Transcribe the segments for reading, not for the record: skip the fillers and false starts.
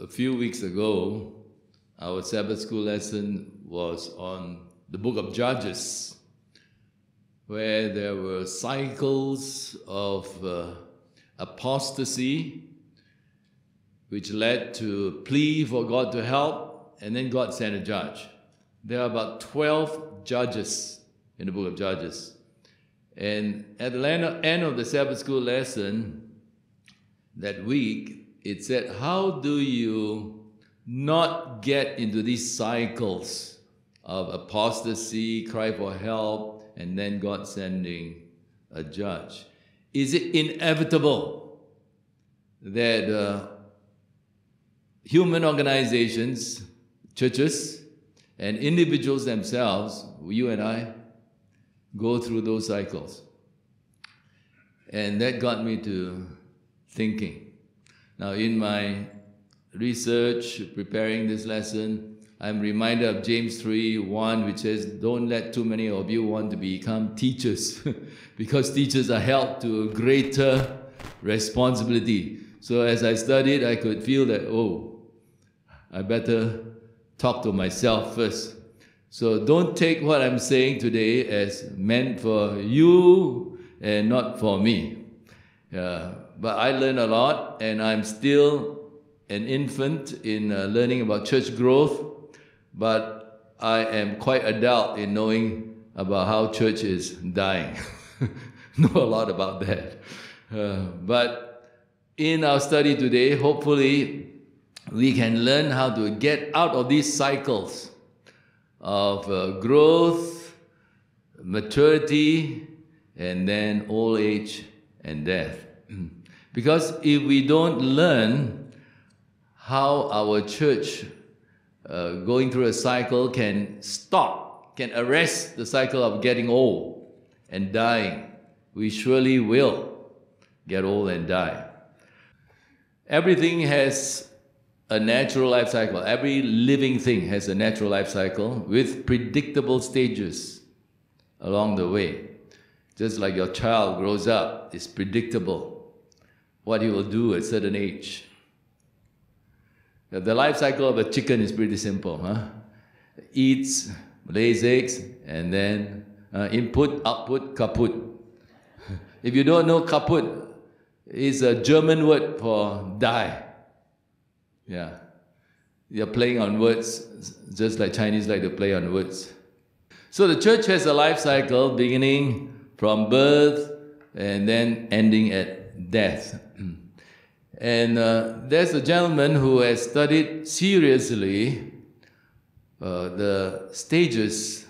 a few weeks ago, our Sabbath school lesson was on the book of Judges, where there were cycles of apostasy, which led to plea for God to help, and then God sent a judge. There are about 12 judges in the book of Judges. And at the end of the Sabbath school lesson that week, it said, how do you not get into these cycles of apostasy, cry for help, and then God sending a judge? Is it inevitable that human organizations, churches, and individuals themselves, you and I, go through those cycles? And that got me to thinking. Now, in my research, preparing this lesson, I'm reminded of James 3:1, which says, don't let too many of you want to become teachers, because teachers are held to a greater responsibility. So as I studied, I could feel that, I better talk to myself first. So don't take what I'm saying today as meant for you and not for me. But I learned a lot, and I'm still an infant in learning about church growth, but I am quite adult in knowing about how church is dying. Know a lot about that. But in our study today, hopefully, we can learn how to get out of these cycles of growth, maturity, and then old age and death. Because if we don't learn how our church going through a cycle can arrest the cycle of getting old and dying, we surely will get old and die. Everything has a natural life cycle. Every living thing has a natural life cycle with predictable stages along the way. Just like your child grows up, it's predictable what he will do at a certain age. The life cycle of a chicken is pretty simple. Eats, lays eggs, and then input, output, kaput. If you don't know, kaput is a German word for die. Yeah, you're playing on words, just like Chinese like to play on words. So the church has a life cycle beginning from birth and then ending at death. And there's a gentleman who has studied seriously the stages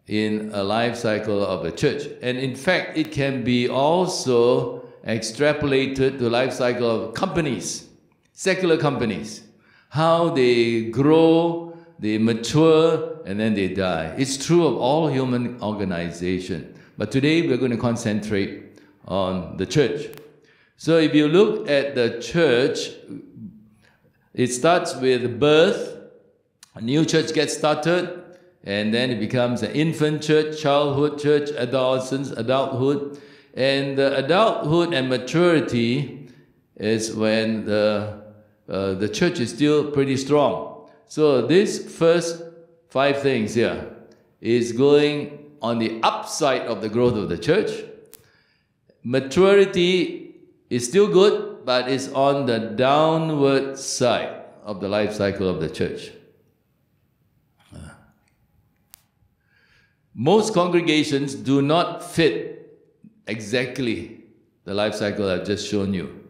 in a life cycle of a church. And in fact, it can be also extrapolated to life cycle of companies. Secular companies, how they grow, they mature, and then they die. It's true of all human organization. But today we're going to concentrate on the church. So if you look at the church, it starts with birth. A new church gets started, and then it becomes an infant church, childhood church, adolescence, adulthood. And the adulthood and maturity is when the church is still pretty strong. So this first 5 things here is going on the upside of the growth of the church. Maturity is still good, but it's on the downward side of the life cycle of the church. Most congregations do not fit exactly the life cycle I've just shown you.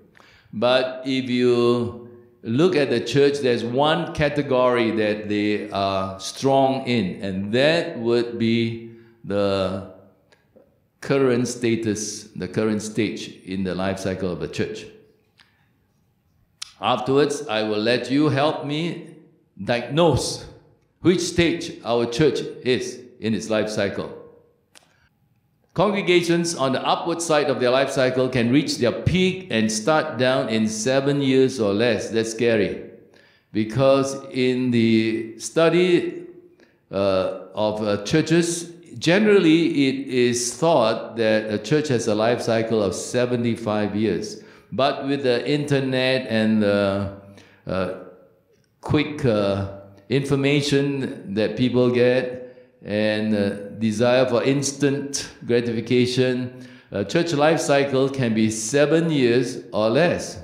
But if you look at the church, there's one category that they are strong in, and that would be the current status, the current stage in the life cycle of the church. Afterwards, I will let you help me diagnose which stage our church is in its life cycle. Congregations on the upward side of their life cycle can reach their peak and start down in 7 years or less. That's scary. Because in the study of churches, generally it is thought that a church has a life cycle of 75 years. But with the internet and the quick information that people get and desire for instant gratification, a church life cycle can be 7 years or less.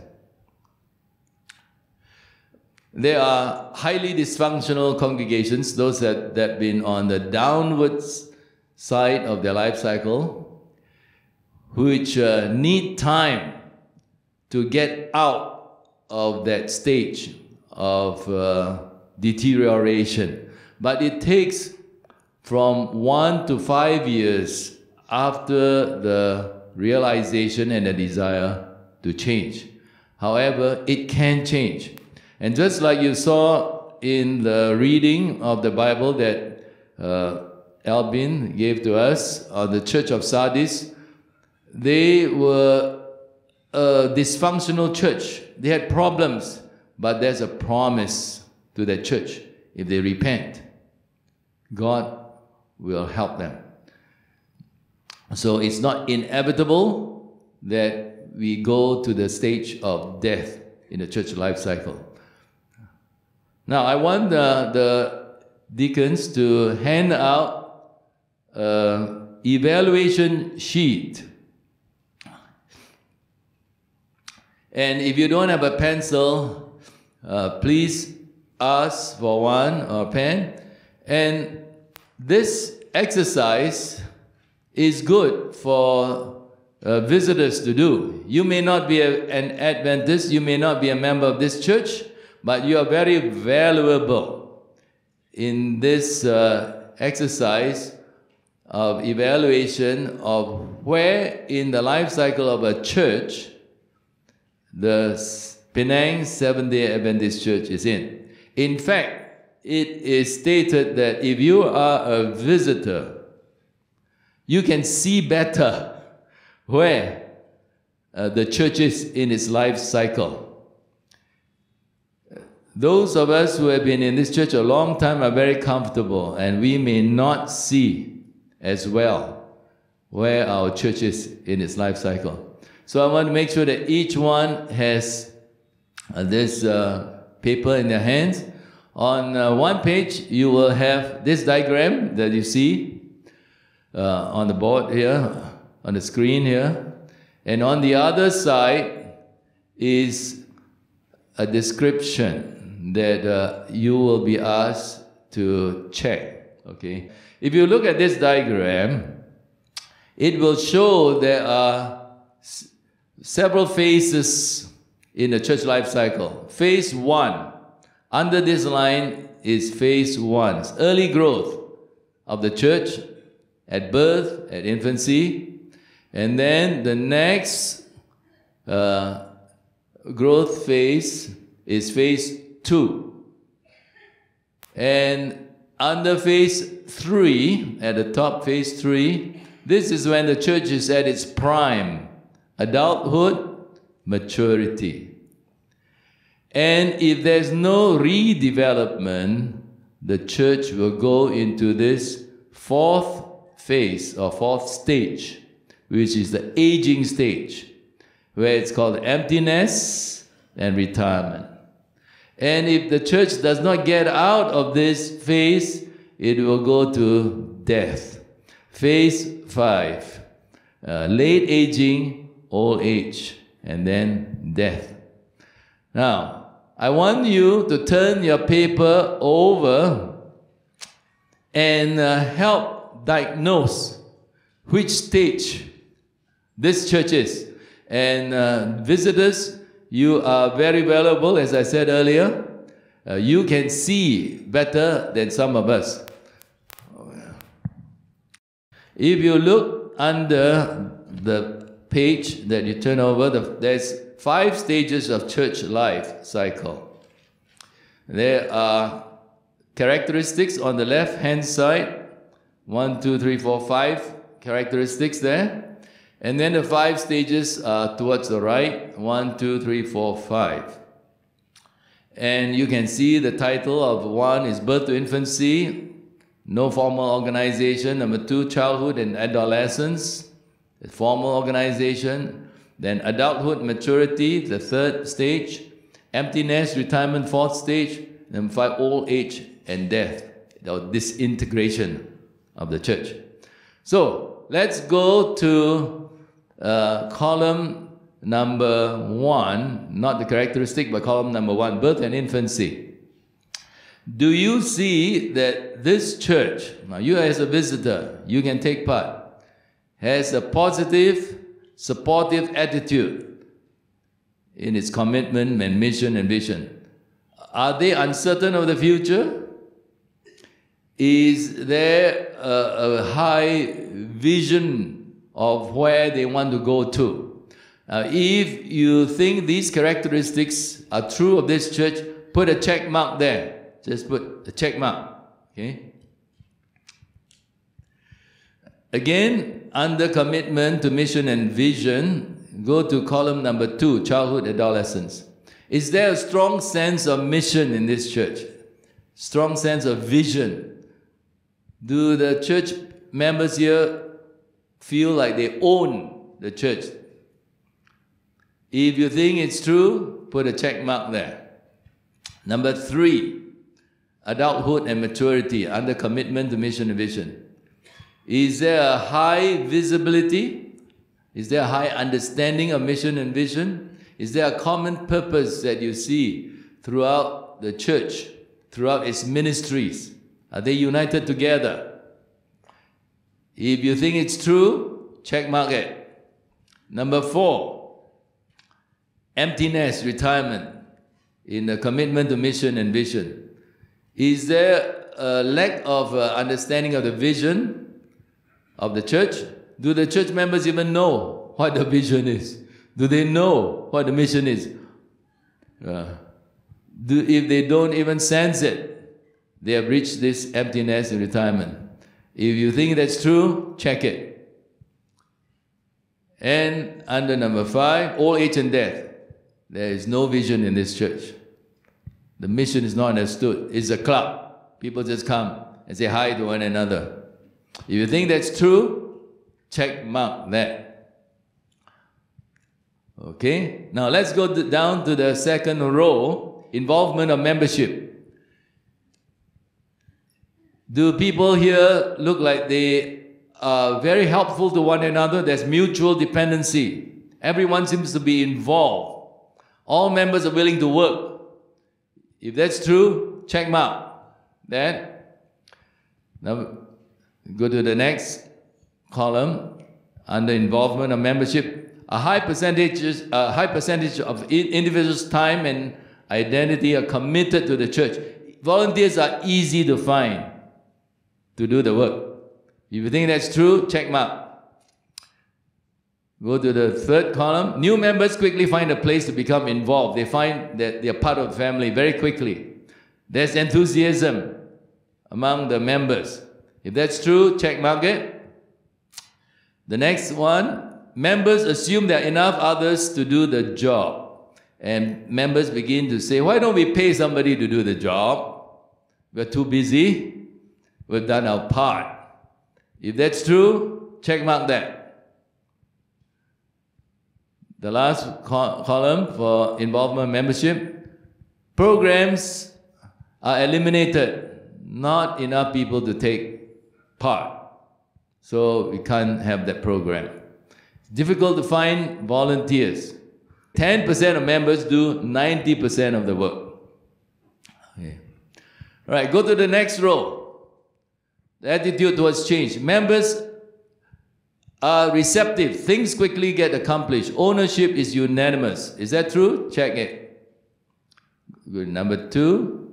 There are highly dysfunctional congregations, those that have been on the downward side of their life cycle, which need time to get out of that stage of deterioration. But it takes from 1 to 5 years after the realization and the desire to change. However, it can change. And just like you saw in the reading of the Bible that Albin gave to us on the Church of Sardis, they were a dysfunctional church. They had problems, but there's a promise to that church. If they repent, God will help them. So it's not inevitable that we go to the stage of death in the church life cycle. Now, I want the deacons to hand out an evaluation sheet. And if you don't have a pencil, please ask for one or pen. And this exercise is good for visitors to do. You may not be an Adventist, you may not be a member of this church, but you are very valuable in this exercise of evaluation of where in the life cycle of a church the Penang Seventh-day Adventist Church is in. In fact, it is stated that if you are a visitor, you can see better where the church is in its life cycle. Those of us who have been in this church a long time are very comfortable, and we may not see as well where our church is in its life cycle. So I want to make sure that each one has this paper in their hands. On one page, you will have this diagram that you see on the board here, on the screen here. And on the other side is a description that you will be asked to check, okay? If you look at this diagram, it will show there are several phases in the church life cycle. Phase 1, under this line is phase 1, it's early growth of the church at birth, at infancy. And then the next growth phase is phase 2. And under phase 3, at the top, phase 3, this is when the church is at its prime, adulthood, maturity. And if there's no redevelopment, the church will go into this 4th phase or 4th stage, which is the aging stage, where it's called emptiness and retirement. And if the church does not get out of this phase, it will go to death. Phase 5, late aging, old age, and then death. Now, I want you to turn your paper over and help diagnose which stage this church is. And visitors, you are very valuable, as I said earlier. You can see better than some of us. If you look under the page that you turn over, there's 5 stages of church life cycle. There are characteristics on the left-hand side, 1, 2, 3, 4, 5 characteristics there. And then the 5 stages are towards the right, 1, 2, 3, 4, 5. And you can see the title of 1 is Birth to Infancy, no formal organization. Number 2, Childhood and Adolescence, the formal organization. Then Adulthood, Maturity, the 3rd stage. Emptiness, Retirement, 4th stage. Number 5, old age and death, or disintegration of the church. So let's go to column number 1, not the characteristic, but column number 1, birth and infancy. Do you see that this church, now you as a visitor, you can take part, has a positive, supportive attitude in its commitment and mission and vision? Are they uncertain of the future? Is there a high vision of where they want to go to? If you think these characteristics are true of this church, put a check mark there. Just put a check mark. Okay? Again, under commitment to mission and vision, go to column number 2, childhood, adolescence. Is there a strong sense of mission in this church? Strong sense of vision? Do the church members here feel like they own the church? If you think it's true, put a check mark there. Number 3, adulthood and maturity, under commitment to mission and vision. Is there a high visibility? Is there a high understanding of mission and vision? Is there a common purpose that you see throughout the church, throughout its ministries? Are they united together? If you think it's true, check mark it. Number 4, emptiness, retirement, in the commitment to mission and vision. Is there a lack of understanding of the vision of the church? Do the church members even know what the vision is? Do they know what the mission is? If they don't even sense it, they have reached this emptiness and retirement. If you think that's true, check it. And under number 5, old age and death. There is no vision in this church. The mission is not understood. It's a club. People just come and say hi to one another. If you think that's true, check mark that. Okay, now let's go down to the second row, involvement of membership. Do people here look like they are very helpful to one another? There's mutual dependency. Everyone seems to be involved. All members are willing to work. If that's true, check mark that. Now go to the next column, under involvement of membership. A high percentage of individuals' time and identity are committed to the church. Volunteers are easy to find to do the work. If you think that's true, check mark. Go to the third column. New members quickly find a place to become involved. They find that they are part of the family very quickly. There's enthusiasm among the members. If that's true, check mark it. The next one. Members assume there are enough others to do the job. And members begin to say, why don't we pay somebody to do the job? We're too busy. We've done our part. If that's true, check mark that. The last column for involvement membership. Programs are eliminated. Not enough people to take part. So we can't have that program. Difficult to find volunteers. 10% of members do 90% of the work. Okay. All right, go to the next row. The attitude towards change. Members are receptive. Things quickly get accomplished. Ownership is unanimous. Is that true? Check it. Good. Number 2.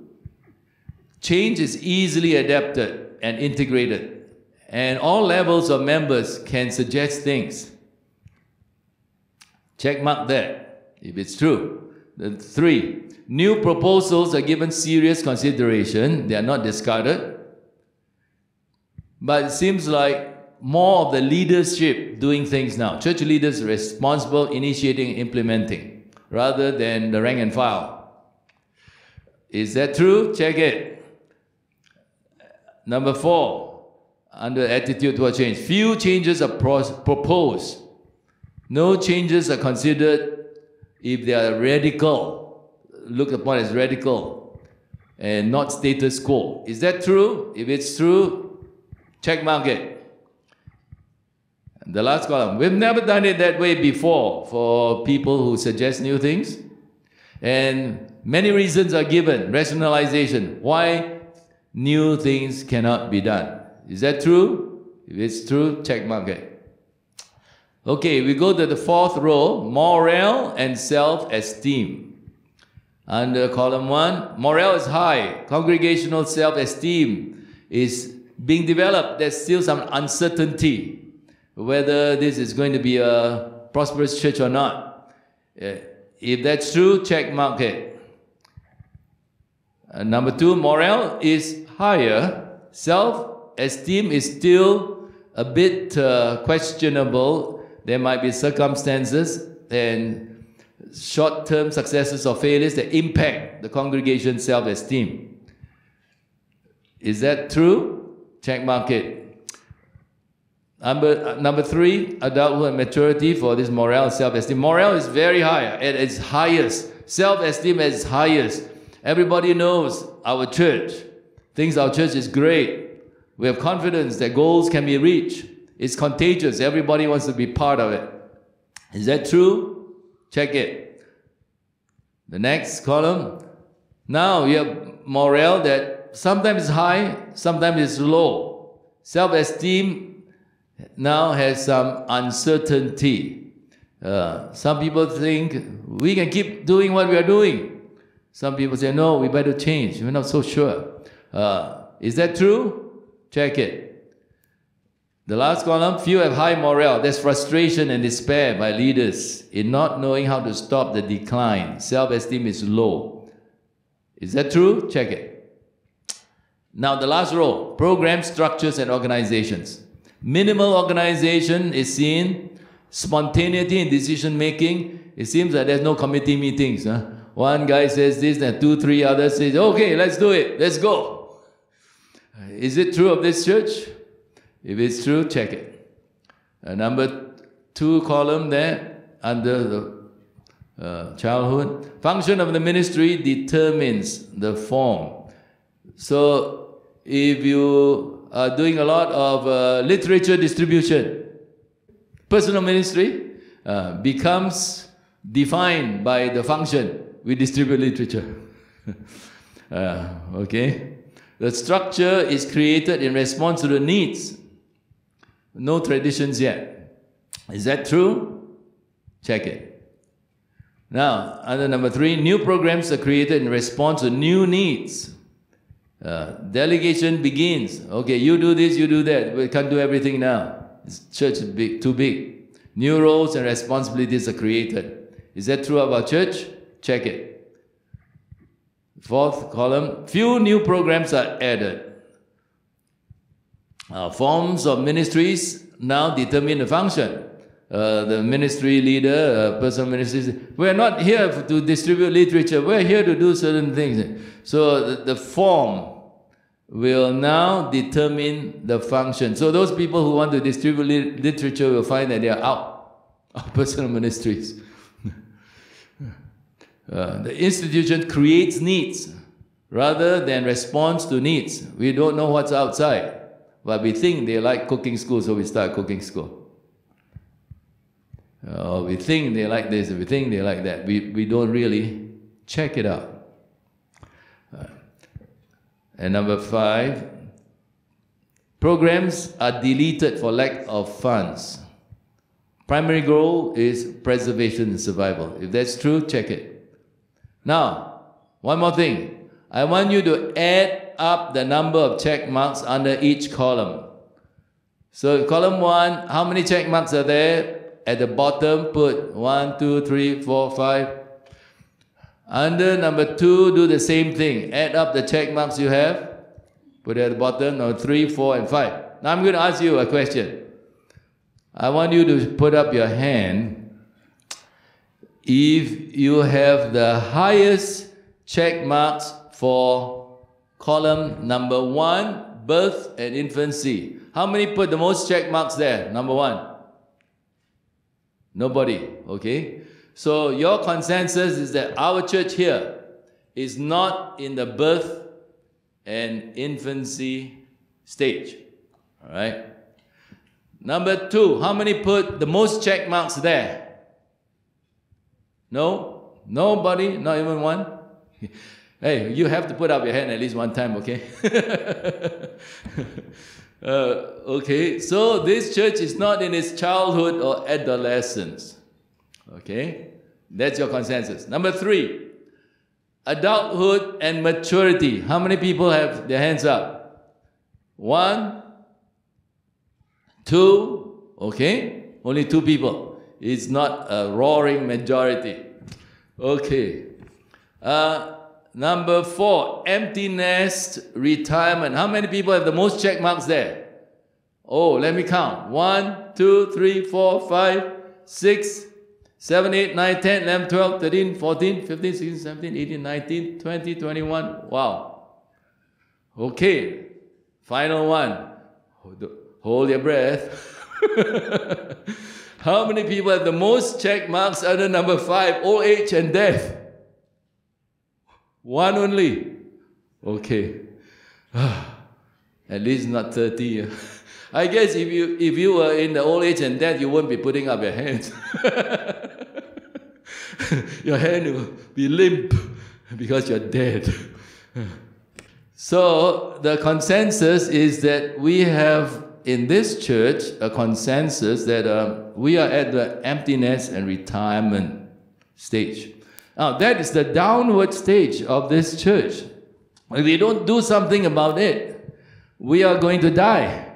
Change is easily adapted and integrated. And all levels of members can suggest things. Check mark that, if it's true. The 3, new proposals are given serious consideration. They are not discarded. But it seems like more of the leadership doing things now. Church leaders are responsible, initiating, implementing, rather than the rank and file. Is that true? Check it. Number 4, under attitude toward change. Few changes are proposed. No changes are considered if they are radical, looked upon as radical. and not status quo. Is that true? If it's true, check mark it. The last column, we've never done it that way before for people who suggest new things. And many reasons are given, rationalization, why new things cannot be done. Is that true? If it's true, check mark it. Okay, we go to the fourth row, morale and self-esteem. Under column 1, morale is high. Congregational self-esteem is being developed. There's still some uncertainty whether this is going to be a prosperous church or not. If that's true, check mark it. Number 2, morale is higher. Self-esteem is still a bit questionable. There might be circumstances and short-term successes or failures that impact the congregation's self-esteem. Is that true? Check mark it. Number 3, adulthood and maturity for this morale and self-esteem. Morale is very high, at its highest. Self-esteem at its highest. Everybody knows our church, thinks our church is great. We have confidence that goals can be reached. It's contagious. Everybody wants to be part of it. Is that true? Check it. The next column. Now you have morale that sometimes is high, sometimes is low. Self-esteem now has some uncertainty. Some people think we can keep doing what we are doing. Some people say, no, we better change. We're not so sure. Is that true? Check it. The last column, few have high morale. There's frustration and despair by leaders in not knowing how to stop the decline. Self-esteem is low. Is that true? Check it. Now the last row, programs, structures, and organizations. Minimal organization is seen. Spontaneity in decision making. It seems that there's no committee meetings. One guy says this, and 2, 3 others say, okay, let's do it. Let's go. Is it true of this church? If it's true, check it. Number 2 column there, under the childhood. Function of the ministry determines the form. So, if you are doing a lot of literature distribution, personal ministry becomes defined by the function. We distribute literature. Okay? The structure is created in response to the needs. No traditions yet. Is that true? Check it. Now, under number 3, new programs are created in response to new needs. Delegation begins. Okay, you do this, you do that. We can't do everything now. This church is big, too big. New roles and responsibilities are created. Is that true of our church? Check it. 4th column, few new programs are added. Forms of ministries now determine the function. The ministry leader, personal ministries, we're not here to distribute literature, we're here to do certain things. So the form will now determine the function. So those people who want to distribute literature will find that they are out of personal ministries. The institution creates needs rather than responds to needs. We don't know what's outside, but we think they like cooking school, so we start cooking school. We think they like this, we think they like that. We don't really check it out. And number 5, programs are deleted for lack of funds. Primary goal is preservation and survival. If that's true, check it. Now, one more thing. I want you to add up the number of check marks under each column. So column 1, how many check marks are there? At the bottom, put 1, 2, 3, 4, 5. Under number 2, do the same thing. Add up the check marks you have. Put it at the bottom, no, 3, 4, and 5. Now I'm going to ask you a question. I want you to put up your hand if you have the highest check marks for column number 1, birth and infancy. How many put the most check marks there? Number 1. Nobody, okay? So your consensus is that our church here is not in the birth and infancy stage. All right. Number 2, how many put the most check marks there? No? Nobody? Not even one? Hey, you have to put up your hand at least one time, okay? Okay, so this church is not in its childhood or adolescence. Okay? That's your consensus. Number 3, adulthood and maturity. How many people have their hands up? 1, 2, okay? Only 2 people. It's not a roaring majority. Okay. Number 4, empty nest, retirement. How many people have the most check marks there? Oh, let me count. 1, 2, 3, 4, 5, 6, 7, 8, 9, 10, 11, 12, 13, 14, 15, 16, 17, 18, 19, 20, 21. Wow. Okay. Final one. Hold your breath. How many people have the most check marks under number 5, old age and death? 1 only. Okay. At least not 30. I guess if you were in the old age and death, you wouldn't be putting up your hands. Your hand will be limp because you're dead. So the consensus is that we have in this church a consensus that we are at the emptiness and retirement stage. Now that is the downward stage of this church. If we don't do something about it, we are going to die.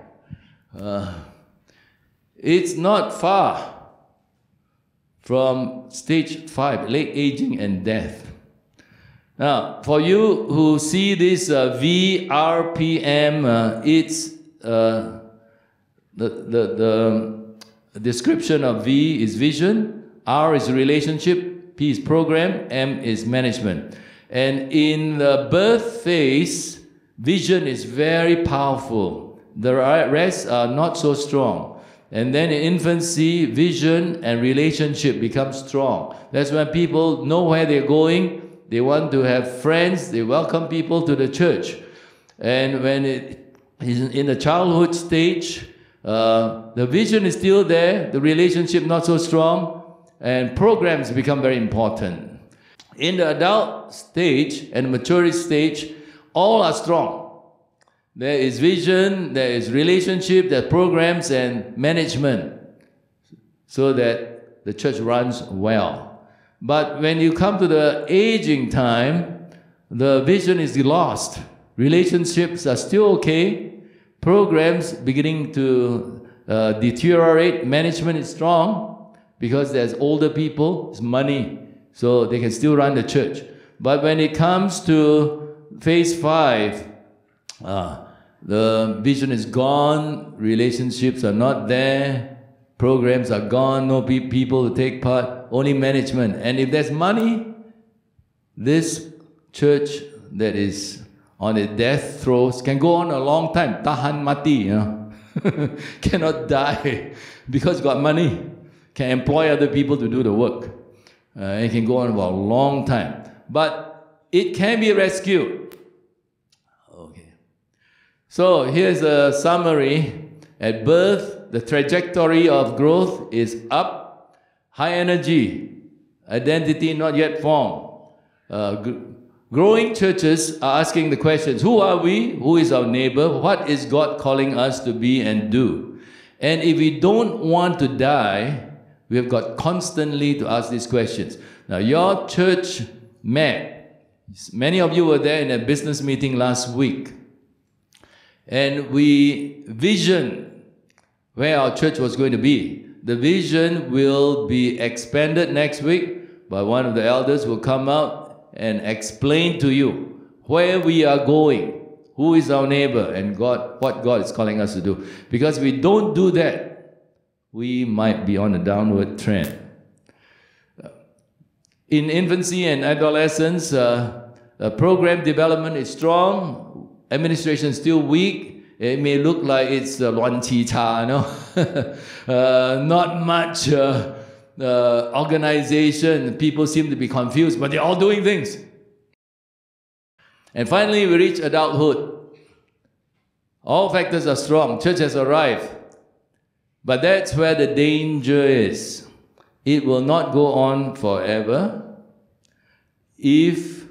It's not far from stage 5, late aging and death. Now, for you who see this VRPM, it's the description of V is vision, R is relationship, P is program, M is management. And in the birth phase, vision is very powerful. The rest are not so strong. And then in infancy, vision and relationship become strong. That's when people know where they're going. They want to have friends. They welcome people to the church. And when it is in the childhood stage, the vision is still there, the relationship not so strong, and programs become very important. In the adult stage and maturity stage, all are strong. There is vision, there is relationship, there are programs and management, so that the church runs well. But when you come to the aging time, the vision is lost. Relationships are still okay. Programs beginning to deteriorate. Management is strong because there's older people, there's money, so they can still run the church. But when it comes to phase 5, the vision is gone, relationships are not there, programs are gone, no people to take part, only management. And if there's money, this church that is on a death throes can go on a long time. Tahan mati, you know. Cannot die because got money. Can employ other people to do the work. It can go on for a long time. But it can be rescued. Okay. So here's a summary. At birth, the trajectory of growth is up. High energy. Identity not yet formed. Growing churches are asking the questions, who are we? Who is our neighbor? What is God calling us to be and do? And if we don't want to die, we have got constantly to ask these questions. Now, your church met. Many of you were there in a business meeting last week. And we visioned where our church was going to be. The vision will be expanded next week, but one of the elders will come out and explain to you where we are going, who is our neighbor, and God, what God is calling us to do. Because if we don't do that, we might be on a downward trend. In infancy and adolescence, program development is strong, administration is still weak. It may look like it's 亂七茶, you know? Not much organization. People seem to be confused, but they're all doing things. And finally, we reach adulthood. All factors are strong. Church has arrived. But that's where the danger is. It will not go on forever if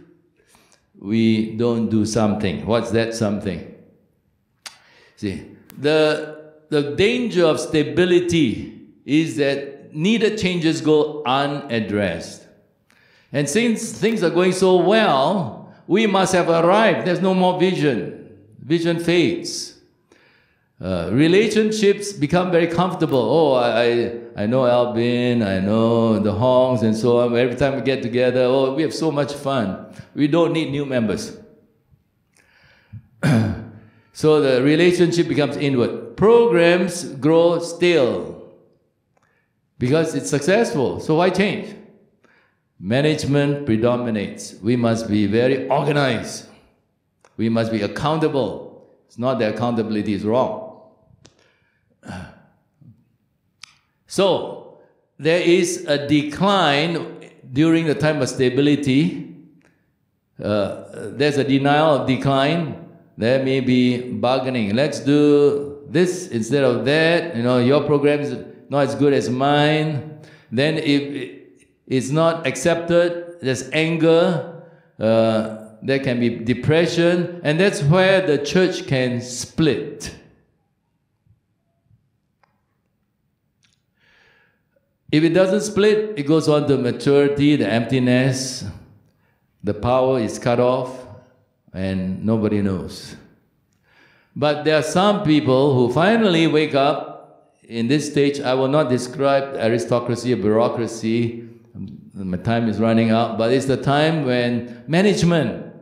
we don't do something. What's that something? See, the danger of stability is that needed changes go unaddressed. And since things are going so well, we must have arrived. There's no more vision. Vision fades. Relationships become very comfortable. Oh, I know Alvin, I know the Hongs and so on. Every time we get together, oh, we have so much fun. We don't need new members. So the relationship becomes inward. Programs grow stale because it's successful. So why change? Management predominates. We must be very organized. We must be accountable. It's not that accountability is wrong. So there is a decline during the time of stability. There's a denial of decline. There may be bargaining. Let's do this instead of that. You know, your program is not as good as mine. Then if it's not accepted, there's anger. There can be depression. And that's where the church can split. If it doesn't split, it goes on to maturity, the emptiness. The power is cut off. And nobody knows. But there are some people who finally wake up in this stage. I will not describe aristocracy or bureaucracy. My time is running out. But it's the time when management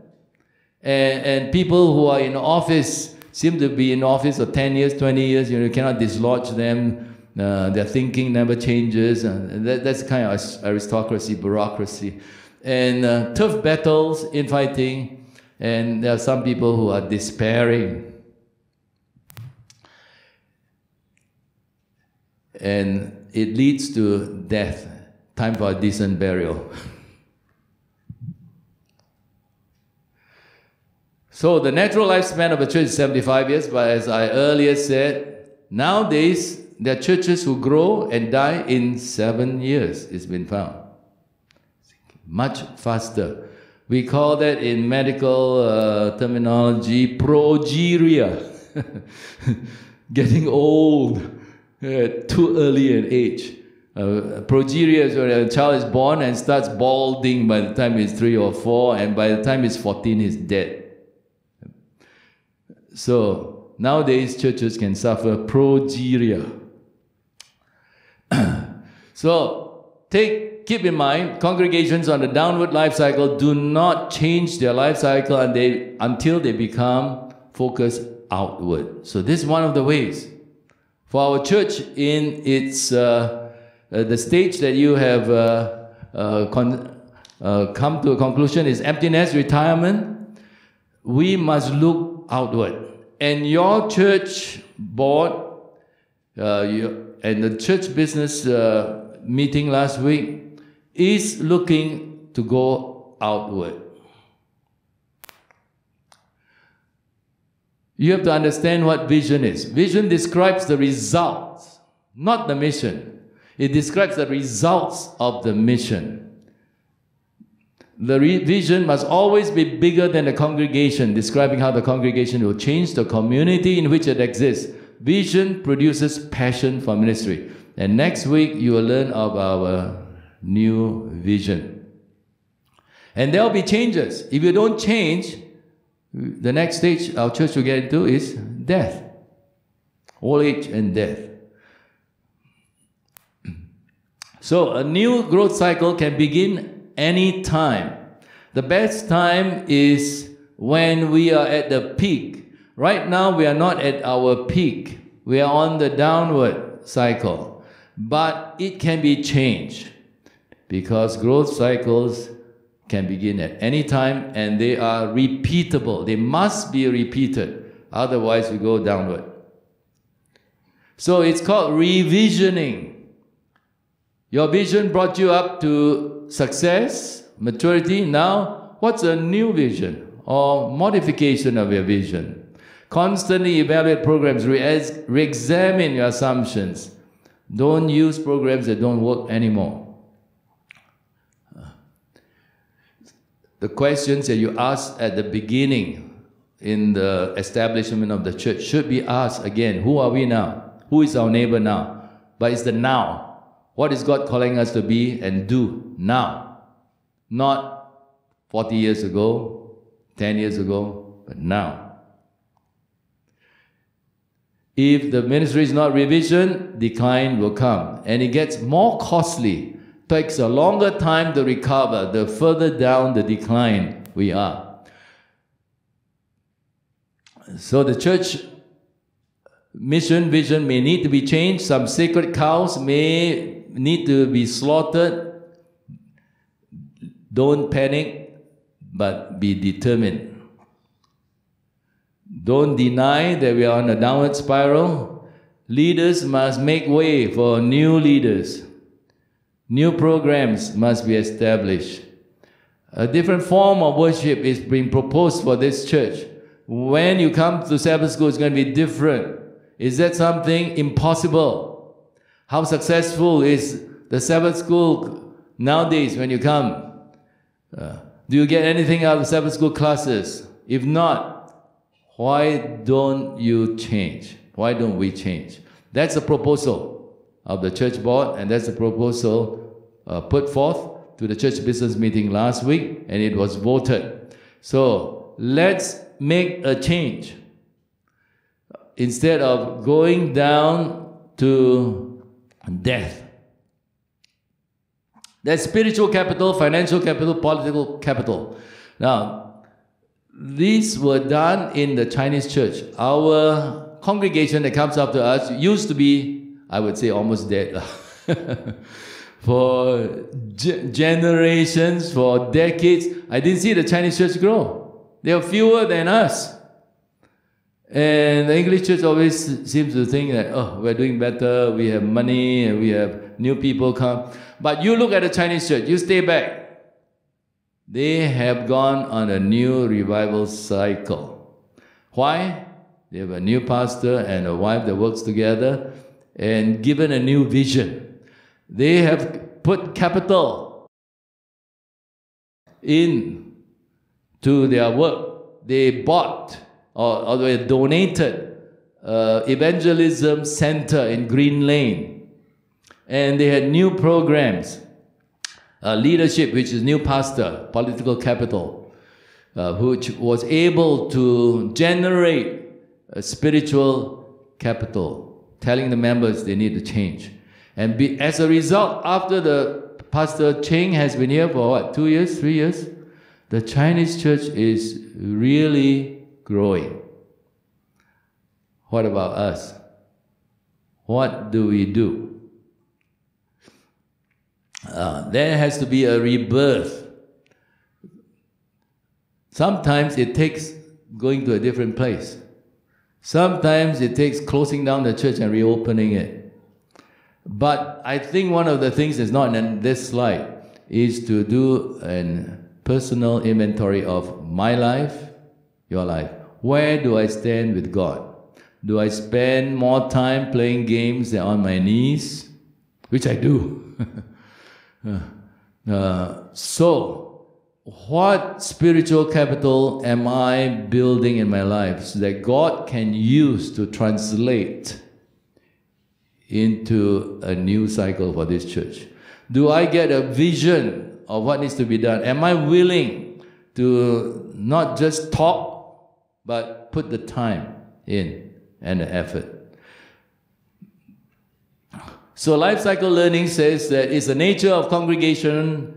and people who are in office seem to be in office for 10 years, 20 years. You cannot dislodge them. Their thinking never changes. That's kind of aristocracy, bureaucracy. And tough battles, infighting. And there are some people who are despairing. And it leads to death. Time for a decent burial. So the natural lifespan of a church is 75 years, but as I earlier said, nowadays there are churches who grow and die in 7 years, it's been found. Much faster. We call that in medical terminology progeria. Getting old too early in age. Progeria is when a child is born and starts balding by the time he's 3 or 4, and by the time he's 14, he's dead. So nowadays churches can suffer progeria. So keep in mind, congregations on the downward life cycle do not change their life cycle until they become focused outward. So this is one of the ways. For our church in its the stage that you have come to a conclusion is emptiness, retirement. We must look outward. And your church board and the church business meeting last week is looking to go outward. You have to understand what vision is. Vision describes the results, not the mission. It describes the results of the mission. The vision must always be bigger than the congregation, describing how the congregation will change the community in which it exists. Vision produces passion for ministry. And next week, you will learn of our new vision. And there will be changes. If you don't change, the next stage our church will get into is death. Old age and death. So a new growth cycle can begin any time. The best time is when we are at the peak. Right now we are not at our peak. We are on the downward cycle. But it can be changed because growth cycles can begin at any time and they are repeatable. They must be repeated. Otherwise we go downward. So it's called revisioning. Your vision brought you up to success, maturity. Now, what's a new vision? or modification of your vision. Constantly evaluate programs, re-examine your assumptions. Don't use programs that don't work anymore. The questions that you asked at the beginning in the establishment of the church should be asked again. Who are we now? Who is our neighbor now? But it's the now. What is God calling us to be and do now? Not 40 years ago, 10 years ago, but now. If the ministry is not revision, decline will come. And it gets more costly. Takes a longer time to recover the further down the decline we are. So the church mission, vision may need to be changed. Some sacred cows may need to be slaughtered. Don't panic, but be determined. Don't deny that we are on a downward spiral. Leaders must make way for new leaders. New programs must be established. A different form of worship is being proposed for this church. When you come to Sabbath school, it's going to be different. Is that something impossible? How successful is the Sabbath school nowadays when you come? Do you get anything out of Sabbath school classes? If not, why don't you change? Why don't we change? That's the proposal of the church board, and that's the proposal put forth to the church business meeting last week, and it was voted. So let's make a change. Instead of going down to death. That's spiritual capital, financial capital, political capital. Now, these were done in the Chinese church. Our congregation that comes after us used to be, I would say, almost dead. For generations, for decades, I didn't see the Chinese church grow. They are fewer than us. And the English church always seems to think that, oh, we're doing better, we have money, and we have new people come. But you look at the Chinese church, you stay back. They have gone on a new revival cycle. Why? They have a new pastor and a wife that works together and given a new vision. They have put capital into their work. They bought or they donated evangelism center in Green Lane. And they had new programs, leadership, which is new pastor, political capital, which was able to generate a spiritual capital, telling the members they need to change. And as a result, after the Pastor Cheng has been here for what, 2 years, 3 years? The Chinese church is really growing. What about us? What do we do? There has to be a rebirth. Sometimes it takes going to a different place. Sometimes it takes closing down the church and reopening it. But I think one of the things that's not in this slide is to do a personal inventory of my life, your life. Where do I stand with God? Do I spend more time playing games than on my knees? Which I do. So, what spiritual capital am I building in my life so that God can use to translate into a new cycle for this church? Do I get a vision of what needs to be done? Am I willing to not just talk, but put the time in and the effort? So life cycle learning says that it's the nature of congregational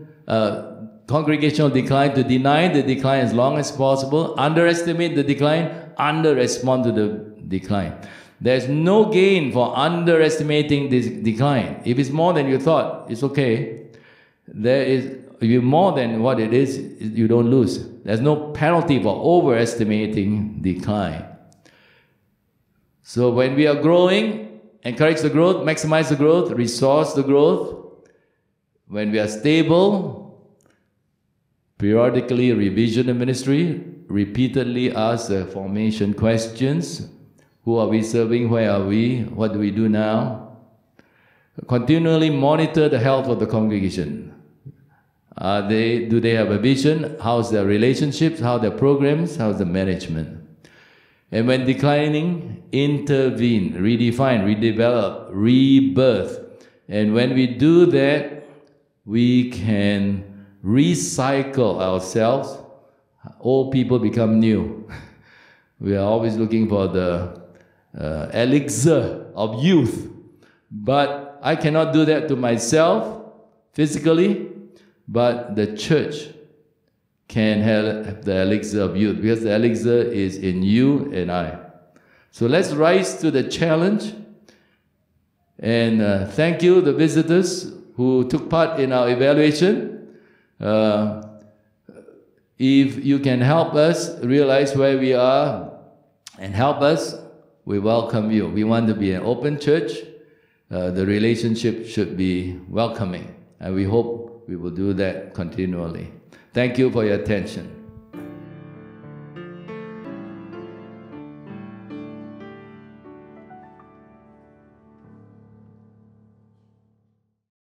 decline to deny the decline as long as possible, underestimate the decline, under-respond to the decline. There's no gain for underestimating this decline. If it's more than you thought, it's okay. If you're more than what it is, you don't lose. There's no penalty for overestimating decline. So when we are growing, encourage the growth, maximize the growth, resource the growth. When we are stable, periodically revision the ministry, repeatedly ask the formation questions. Who are we serving? Where are we? What do we do now? Continually monitor the health of the congregation. Do they have a vision? How's their relationships? How their programs? How's the management? And when declining, intervene, redefine, redevelop, rebirth. And when we do that, we can recycle ourselves. Old people become new. We are always looking for the elixir of youth. But I cannot do that to myself physically, but the church can have the elixir of youth, because the elixir is in you and I. So let's rise to the challenge. And thank you, the visitors who took part in our evaluation. If you can help us realize where we are and help us, we welcome you. We want to be an open church. The relationship should be welcoming, and we hope we will do that continually. Thank you for your attention.